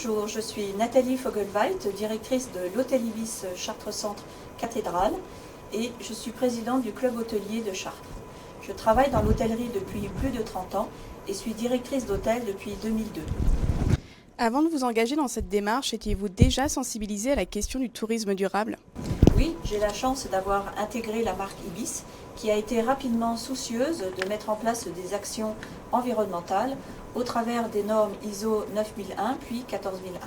Bonjour, je suis Nathalie Fogelweit, directrice de l'Hôtel Ibis Chartres Centre Cathédrale et je suis présidente du club hôtelier de Chartres. Je travaille dans l'hôtellerie depuis plus de 30 ans et suis directrice d'hôtel depuis 2002. Avant de vous engager dans cette démarche, étiez-vous déjà sensibilisé à la question du tourisme durable? Oui, j'ai la chance d'avoir intégré la marque Ibis qui a été rapidement soucieuse de mettre en place des actions environnementales au travers des normes ISO 9001 puis 14001.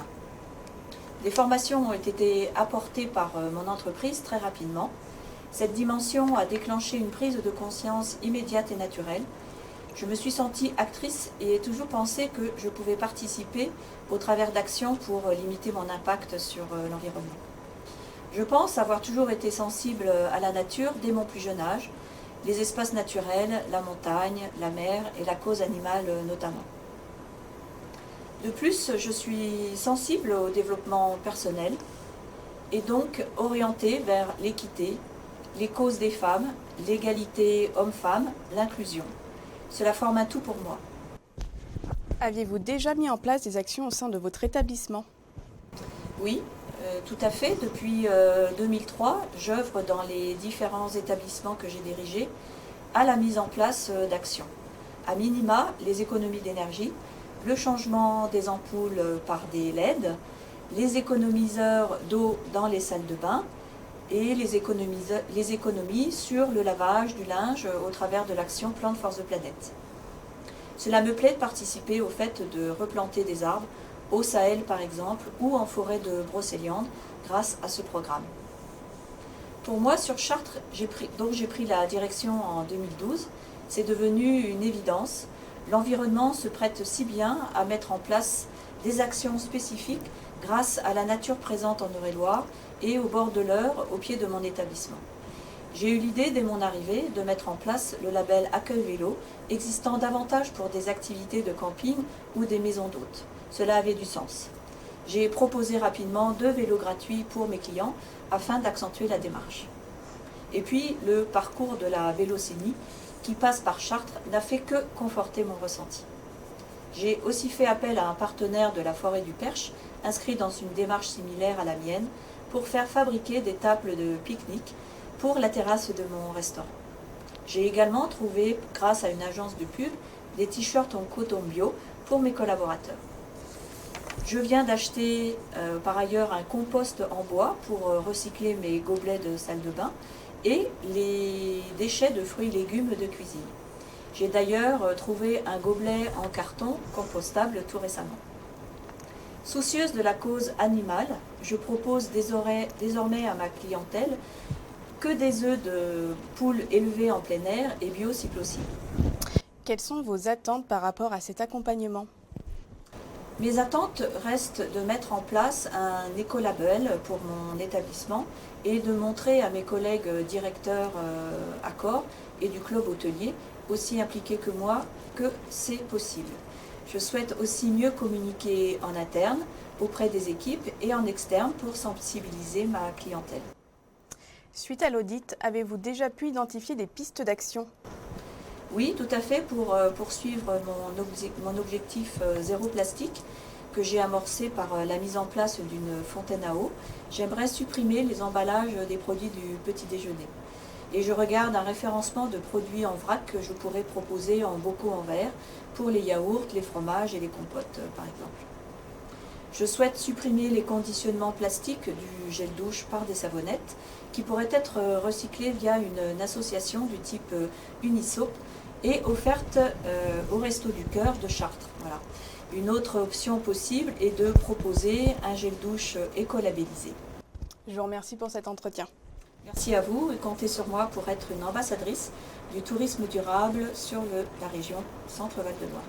Des formations ont été apportées par mon entreprise très rapidement. Cette dimension a déclenché une prise de conscience immédiate et naturelle. Je me suis sentie actrice et ai toujours pensé que je pouvais participer au travers d'actions pour limiter mon impact sur l'environnement. Je pense avoir toujours été sensible à la nature dès mon plus jeune âge, les espaces naturels, la montagne, la mer et la cause animale notamment. De plus, je suis sensible au développement personnel et donc orientée vers l'équité, les causes des femmes, l'égalité homme-femme, l'inclusion. Cela forme un tout pour moi. Aviez-vous déjà mis en place des actions au sein de votre établissement? Oui, tout à fait. Depuis 2003, j'œuvre dans les différents établissements que j'ai dirigés à la mise en place d'actions. À minima, les économies d'énergie, le changement des ampoules par des LED, les économiseurs d'eau dans les salles de bain et les économies sur le lavage du linge au travers de l'action Plante Force de Planète. Cela me plaît de participer au fait de replanter des arbres au Sahel par exemple ou en forêt de Brocéliande grâce à ce programme. Pour moi sur Chartres, j'ai pris la direction en 2012, c'est devenu une évidence. L'environnement se prête si bien à mettre en place des actions spécifiques grâce à la nature présente en Eure-et-Loir et au bord de l'Eure, au pied de mon établissement. J'ai eu l'idée dès mon arrivée de mettre en place le label Accueil Vélo, existant davantage pour des activités de camping ou des maisons d'hôtes. Cela avait du sens. J'ai proposé rapidement 2 vélos gratuits pour mes clients afin d'accentuer la démarche. Et puis le parcours de la Vélocénie qui passe par Chartres n'a fait que conforter mon ressenti. J'ai aussi fait appel à un partenaire de la forêt du Perche, inscrit dans une démarche similaire à la mienne, pour faire fabriquer des tables de pique-nique pour la terrasse de mon restaurant. J'ai également trouvé, grâce à une agence de pub, des t-shirts en coton bio pour mes collaborateurs. Je viens d'acheter par ailleurs un compost en bois pour recycler mes gobelets de salle de bain et les déchets de fruits et légumes de cuisine. J'ai d'ailleurs trouvé un gobelet en carton compostable tout récemment. Soucieuse de la cause animale, je propose désormais à ma clientèle que des œufs de poules élevés en plein air et bio si possible. Quelles sont vos attentes par rapport à cet accompagnement? Mes attentes restent de mettre en place un écolabel pour mon établissement et de montrer à mes collègues directeurs Accor et du club hôtelier, aussi impliqués que moi, que c'est possible. Je souhaite aussi mieux communiquer en interne, auprès des équipes et en externe pour sensibiliser ma clientèle. Suite à l'audit, avez-vous déjà pu identifier des pistes d'action? Oui, tout à fait, pour poursuivre mon objectif zéro plastique que j'ai amorcé par la mise en place d'une fontaine à eau, j'aimerais supprimer les emballages des produits du petit déjeuner. Et je regarde un référencement de produits en vrac que je pourrais proposer en bocaux en verre pour les yaourts, les fromages et les compotes par exemple. Je souhaite supprimer les conditionnements plastiques du gel douche par des savonnettes qui pourraient être recyclées via une association du type Unisoap et offerte au Resto du Cœur de Chartres. Voilà. Une autre option possible est de proposer un gel douche écolabellisé. Je vous remercie pour cet entretien. Merci à vous et comptez sur moi pour être une ambassadrice du tourisme durable sur la région Centre-Val de Loire.